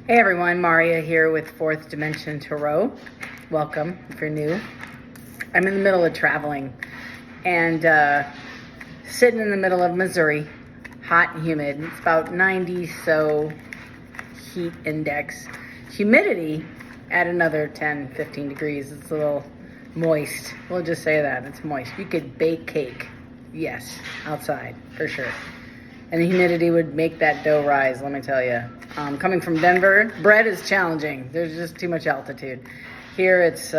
Hey everyone, Maria here with Fourth Dimension Tarot. Welcome if you're new. I'm in the middle of traveling and sitting in the middle of Missouri, hot and humid. It's about 90, so heat index. Humidity at another 10, 15 degrees. It's a little moist. We'll just say that, it's moist. You could bake cake, yes, outside, for sure. And the humidity would make that dough rise, let me tell you. Coming from Denver, bread is challenging. There's just too much altitude. Here it's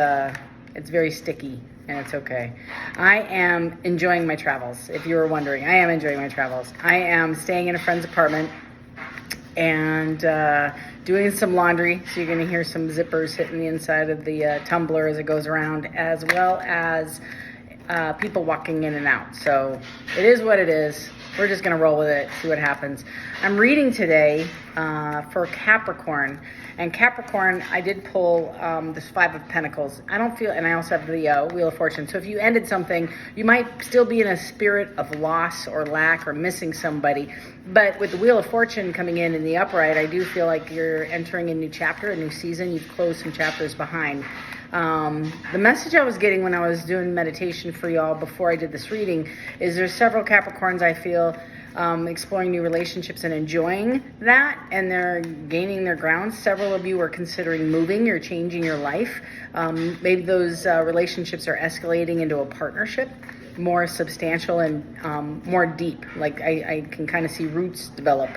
very sticky, and it's okay. I am enjoying my travels, if you were wondering. I am enjoying my travels. I am staying in a friend's apartment and doing some laundry. So you're gonna hear some zippers hitting the inside of the tumbler as it goes around, as well as people walking in and out. So it is what it is. We're just going to roll with it, see what happens. I'm reading today for Capricorn. And Capricorn, I did pull this Five of Pentacles. I don't feel, and I also have the Wheel of Fortune. So if you ended something, you might still be in a spirit of loss or lack or missing somebody. But with the Wheel of Fortune coming in the upright, I do feel like you're entering a new chapter, a new season. You've closed some chapters behind. The message I was getting when I was doing meditation for y'all before I did this reading is there's several Capricorns I feel exploring new relationships and enjoying that, and they're gaining their ground. Several of you are considering moving or changing your life. Maybe those relationships are escalating into a partnership, more substantial and more deep. Like I can kind of see roots develop.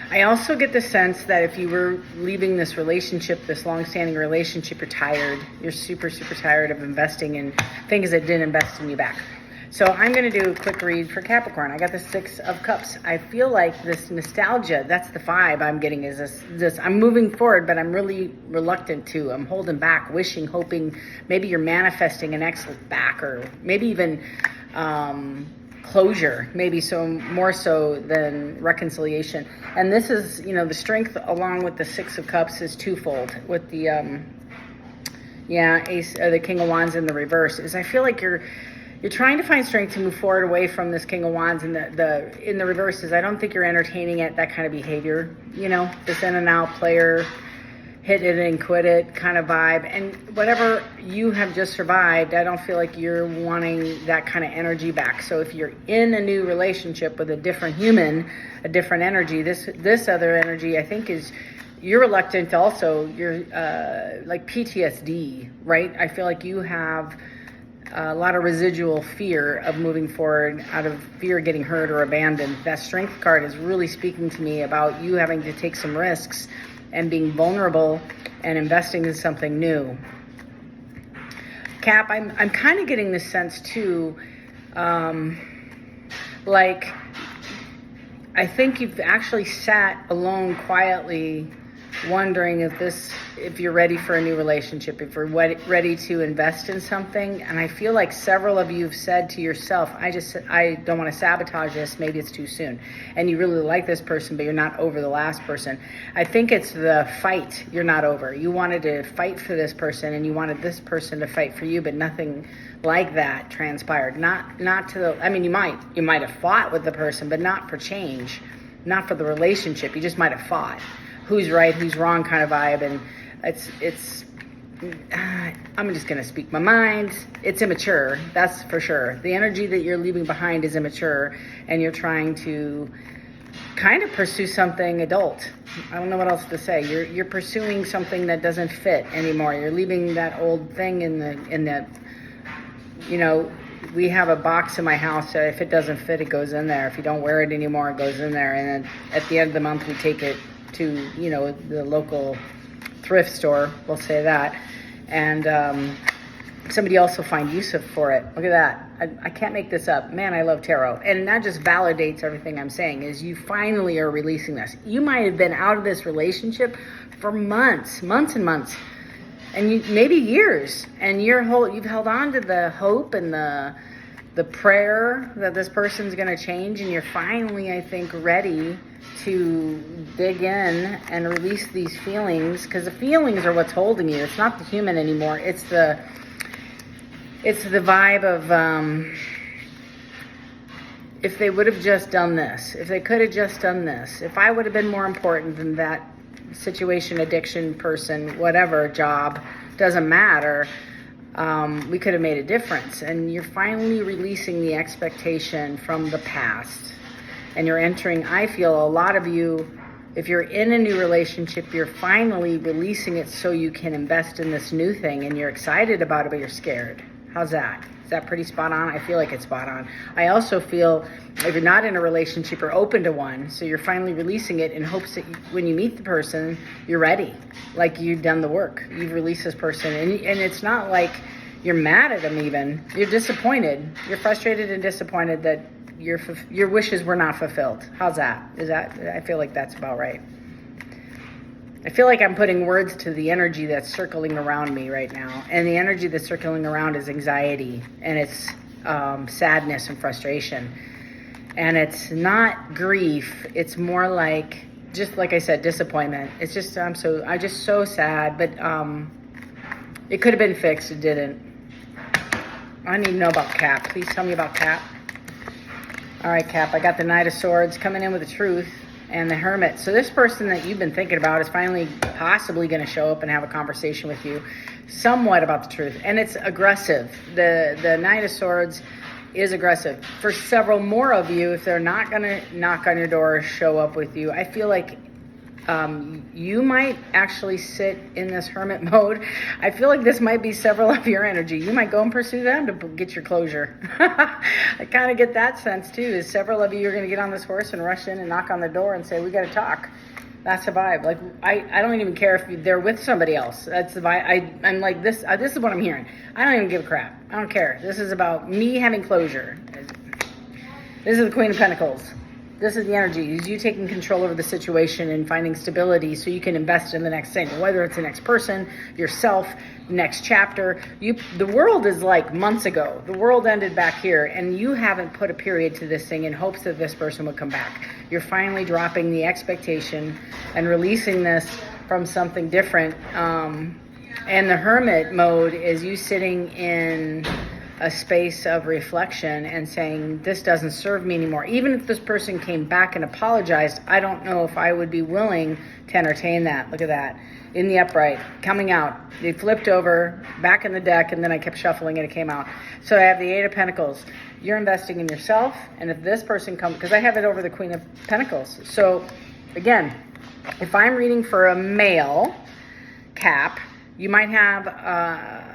I also get the sense that if you were leaving this relationship, this long-standing relationship, you're tired. You're super, super tired of investing in things that didn't invest in you back. So I'm going to do a quick read for Capricorn. I got the Six of Cups. I feel like this nostalgia, that's the vibe I'm getting, is this I'm moving forward, but I'm really reluctant to. I'm holding back, wishing, hoping. Maybe you're manifesting an ex back, or maybe even closure, maybe so more so than reconciliation. And this is, the strength along with the Six of Cups is twofold. With the Ace, the King of Wands in the reverse, is I feel like you're trying to find strength to move forward away from this King of Wands, and in the reverse is I don't think you're entertaining that kind of behavior, this in and out player, hit it and quit it kind of vibe. And whatever you have just survived, I don't feel like you're wanting that kind of energy back. So if you're in a new relationship with a different human, a different energy, this other energy, I think is you're reluctant also. You're like PTSD, right? I feel like you have a lot of residual fear of moving forward out of fear of getting hurt or abandoned. That Strength card is really speaking to me about you having to take some risks and being vulnerable and investing in something new. Cap, I'm kind of getting this sense too, like I think you've actually sat alone quietly wondering if you're ready for a new relationship, if you're ready to invest in something. And I feel like several of you have said to yourself, I don't want to sabotage this, maybe it's too soon. And you really like this person, but you're not over the last person. I think it's the fight you're not over. You wanted to fight for this person, and you wanted this person to fight for you, but nothing like that transpired. Not to the, I mean, you might have fought with the person, but not for change, not for the relationship. You just might have fought. Who's right, who's wrong kind of vibe. And I'm just going to speak my mind. It's immature, that's for sure. The energy that you're leaving behind is immature, and you're trying to kind of pursue something adult. I don't know what else to say. You're pursuing something that doesn't fit anymore. You're leaving that old thing in the we have a box in my house that if it doesn't fit, it goes in there. If you don't wear it anymore, it goes in there. And then at the end of the month, we take it to the local thrift store, we'll say that, and somebody else will find use for it. Look at that. I can't make this up. Man, I love tarot. And that just validates everything I'm saying, is you finally are releasing this. You might have been out of this relationship for months and months, and maybe years, and you've held on to the hope and the prayer that this person's going to change, and you're finally, I think, ready to dig in and release these feelings, because the feelings are what's holding you. It's not the human anymore. It's the vibe of if they would have just done this, if they could have just done this, if I would have been more important than that situation, addiction, person, whatever, job, doesn't matter, we could have made a difference. And you're finally releasing the expectation from the past. And you're entering, I feel a lot of you, if you're in a new relationship, you're finally releasing it so you can invest in this new thing, and you're excited about it, but you're scared. How's that? Is that pretty spot on? I feel like it's spot on. I also feel if you're not in a relationship or open to one, so you're finally releasing it in hopes that when you meet the person, you're ready. Like you've done the work. You've released this person. And it's not like you're mad at them even. You're disappointed. You're frustrated and disappointed that your wishes were not fulfilled. How's that? I feel like that's about right. I feel like I'm putting words to the energy that's circling around me right now. And the energy that's circling around is anxiety. And it's sadness and frustration. And it's not grief. It's more like, just like I said, disappointment. It's just, I'm just so sad. But it could have been fixed. It didn't. I need to know about Cap. Please tell me about Cap. All right, Cap, I got the Knight of Swords coming in with the Truth and the Hermit. So this person that you've been thinking about is finally possibly going to show up and have a conversation with you somewhat about the truth. And it's aggressive. The Knight of Swords is aggressive. For several more of you, if they're not going to knock on your door or show up with you, I feel like you might actually sit in this hermit mode. I feel like this might be several of your energy. You might go and pursue them to get your closure. I kind of get that sense too, is several of you are going to get on this horse and rush in and knock on the door and say, we got to talk. That's the vibe. Like, I don't even care if they're with somebody else. That's the vibe. I'm like, this is what I'm hearing. I don't even give a crap. I don't care. This is about me having closure. This is the Queen of Pentacles. This is the energy, is you taking control over the situation and finding stability so you can invest in the next thing, whether it's the next person, yourself, next chapter. The world is like months ago. The world ended back here, and you haven't put a period to this thing in hopes that this person would come back. You're finally dropping the expectation and releasing this from something different. And the hermit mode is you sitting in a space of reflection and saying, this doesn't serve me anymore. Even if this person came back and apologized, I don't know if I would be willing to entertain that. Look at that. In the upright, coming out. They flipped over, back in the deck, and then I kept shuffling and it came out. So I have the Eight of Pentacles. You're investing in yourself, and if this person comes, because I have it over the Queen of Pentacles. So again, if I'm reading for a male, Cap, you might have a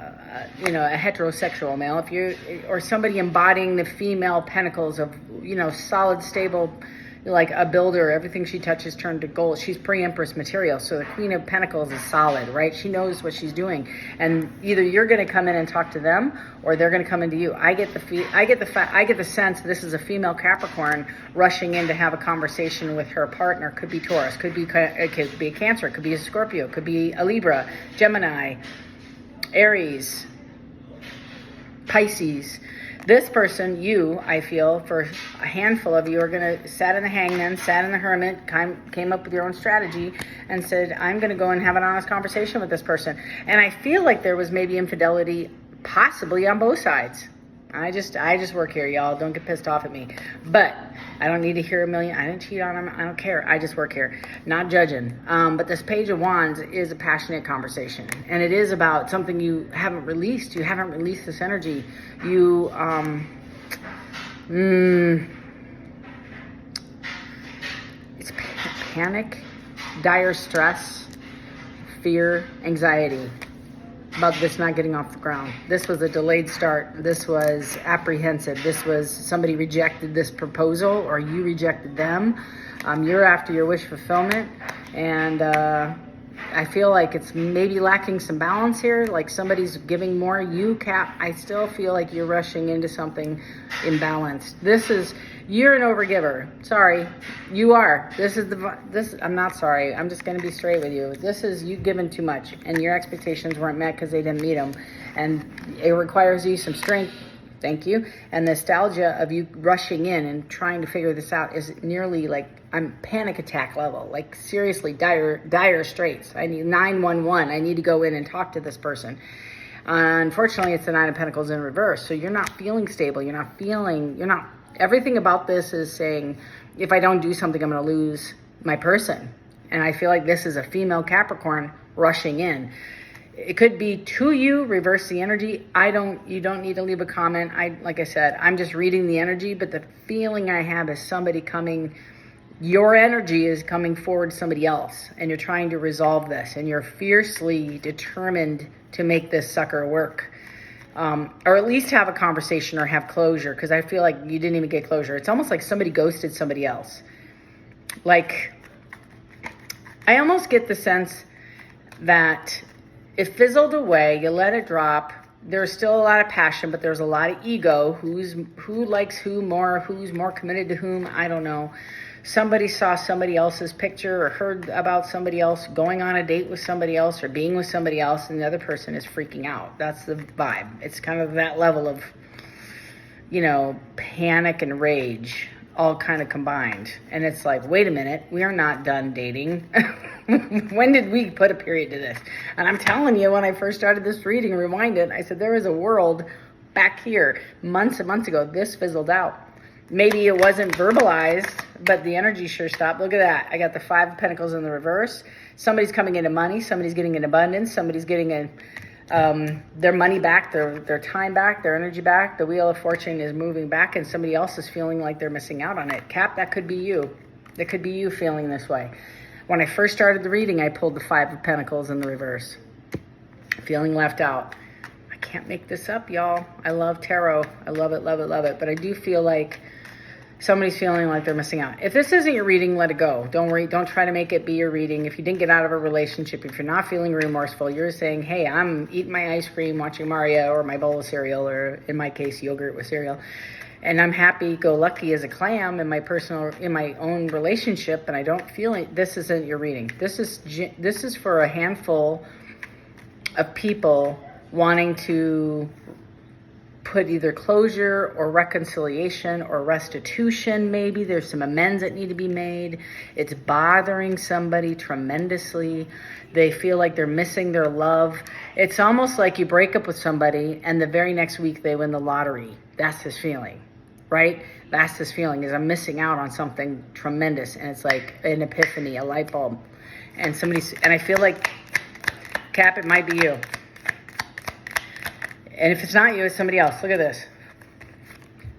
heterosexual male, if you're, or somebody embodying the female pentacles of, solid, stable, like a builder. Everything she touches turned to gold. She's pre-empress material. So the Queen of Pentacles is solid, right? She knows what she's doing. And either you're going to come in and talk to them, or they're going to come into you. I get the sense this is a female Capricorn rushing in to have a conversation with her partner. Could be Taurus, could be a Cancer, could be a Scorpio, could be a Libra, Gemini, Aries, Pisces. This person, I feel, for a handful of you, are going to sat in the Hangman, sat in the Hermit, came up with your own strategy and said, I'm going to go and have an honest conversation with this person. And I feel like there was maybe infidelity possibly on both sides. I just work here, y'all. Don't get pissed off at me. But I don't need to hear a million. I didn't cheat on him. I don't care. I just work here. Not judging. But this Page of Wands is a passionate conversation. And it is about something you haven't released. You haven't released this energy. It's panic, dire stress, fear, anxiety about this not getting off the ground. This was a delayed start. This was apprehensive. This was somebody rejected this proposal, or you rejected them. You're after your wish fulfillment, and I feel like it's maybe lacking some balance here, like somebody's giving more. You, Cap, I still feel like you're rushing into something imbalanced. You're an overgiver. Sorry, you are. I'm not sorry. I'm just going to be straight with you. This is you giving too much, and your expectations weren't met because they didn't meet them. And it requires you some strength. Thank you. And nostalgia of you rushing in and trying to figure this out is nearly like I'm panic attack level. Like seriously, dire straits. I need 911. I need to go in and talk to this person. Unfortunately, it's the Nine of Pentacles in reverse. So you're not feeling stable. You're not Everything about this is saying, if I don't do something, I'm going to lose my person. And I feel like this is a female Capricorn rushing in. It could be to you, reverse the energy. You don't need to leave a comment. Like I said, I'm just reading the energy, but the feeling I have is somebody coming, your energy is coming forward to somebody else, and you're trying to resolve this, and you're fiercely determined to make this sucker work. Or at least have a conversation or have closure, because I feel like you didn't even get closure. It's almost like somebody ghosted somebody else. Like, I almost get the sense that it fizzled away, you let it drop. There's still a lot of passion, but there's a lot of ego. Who likes who more, who's more committed to whom, I don't know. Somebody saw somebody else's picture or heard about somebody else going on a date with somebody else or being with somebody else, and the other person is freaking out. That's the vibe. It's kind of that level of, panic and rage all kind of combined. And it's like, wait a minute, we are not done dating. When did we put a period to this? And I'm telling you, when I first started this reading, rewind it, I said there is a world back here months and months ago. This fizzled out. Maybe it wasn't verbalized, but the energy sure stopped. Look at that. I got the 5 of Pentacles in the reverse. Somebody's coming into money. Somebody's getting an abundance. Somebody's getting their money back, their time back, their energy back. The Wheel of Fortune is moving back, and somebody else is feeling like they're missing out on it. Cap, that could be you. That could be you feeling this way. When I first started the reading, I pulled the 5 of Pentacles in the reverse. Feeling left out. I can't make this up, y'all. I love tarot. I love it, love it, love it. But I do feel like somebody's feeling like they're missing out. If this isn't your reading, let it go. Don't worry. Don't try to make it be your reading. If you didn't get out of a relationship, if you're not feeling remorseful, you're saying, hey, I'm eating my ice cream, watching Mario, or my bowl of cereal, or in my case, yogurt with cereal. And I'm happy-go-lucky as a clam in my own relationship, and I don't feel it. This isn't your reading. This is for a handful of people wanting to put either closure or reconciliation or restitution. Maybe there's some amends that need to be made. It's bothering somebody tremendously. They feel like they're missing their love. It's almost like you break up with somebody and the very next week they win the lottery. That's his feeling, right? That's his feeling, is I'm missing out on something tremendous. And it's like an epiphany, a light bulb. And I feel like, Cap, it might be you. And if it's not you, it's somebody else. Look at this.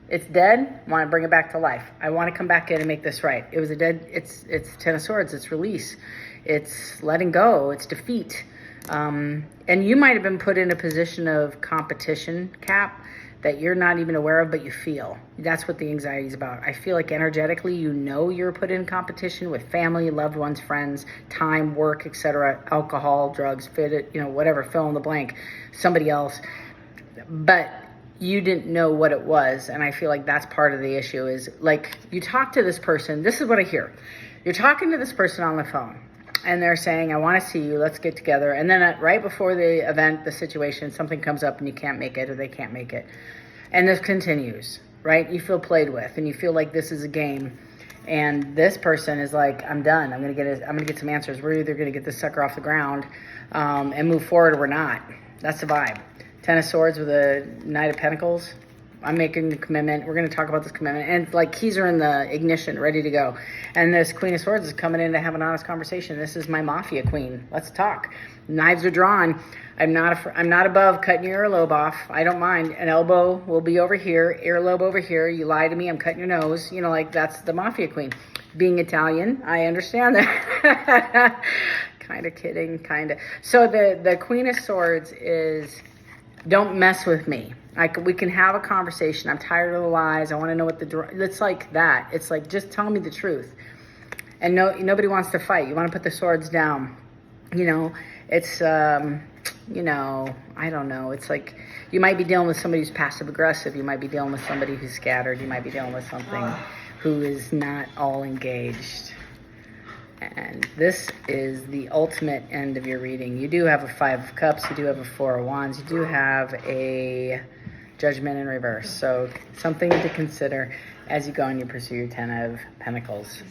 It's dead. I want to bring it back to life. I want to come back in and make this right. It was a dead. It's 10 of Swords. It's release. It's letting go. It's defeat. And you might have been put in a position of competition, Cap, that you're not even aware of, but you feel. That's what the anxiety is about. I feel like energetically, you're put in competition with family, loved ones, friends, time, work, etc., alcohol, drugs, whatever, fill in the blank, somebody else. But you didn't know what it was, and I feel like that's part of the issue. Is like, you talk to this person. This is what I hear. You're talking to this person on the phone, and they're saying, I want to see you, let's get together. And then right before the event, the situation, something comes up and you can't make it, or they can't make it. And this continues, right? You feel played with, and you feel like this is a game. And this person is like, I'm done. I'm gonna get some answers. We're either gonna get this sucker off the ground and move forward, or we're not. That's the vibe. 10 of Swords with a Knight of Pentacles. I'm making the commitment. We're going to talk about this commitment. And like, keys are in the ignition, ready to go. And this Queen of Swords is coming in to have an honest conversation. This is my Mafia queen. Let's talk. Knives are drawn. I'm not above cutting your earlobe off. I don't mind. An elbow will be over here, earlobe over here. You lie to me, I'm cutting your nose. That's the Mafia queen. Being Italian, I understand that. Kind of kidding, kind of. So the Queen of Swords is, don't mess with me. We can have a conversation. I'm tired of the lies. I want to know what it's like that. It's like, just tell me the truth. And nobody wants to fight. You want to put the swords down. It's, I don't know. It's like, you might be dealing with somebody who's passive aggressive. You might be dealing with somebody who's scattered. You might be dealing with something who is not all engaged. And this is the ultimate end of your reading. You do have a 5 of Cups. You do have a 4 of Wands. You do have a Judgment in reverse. So something to consider as you go and you pursue your 10 of Pentacles.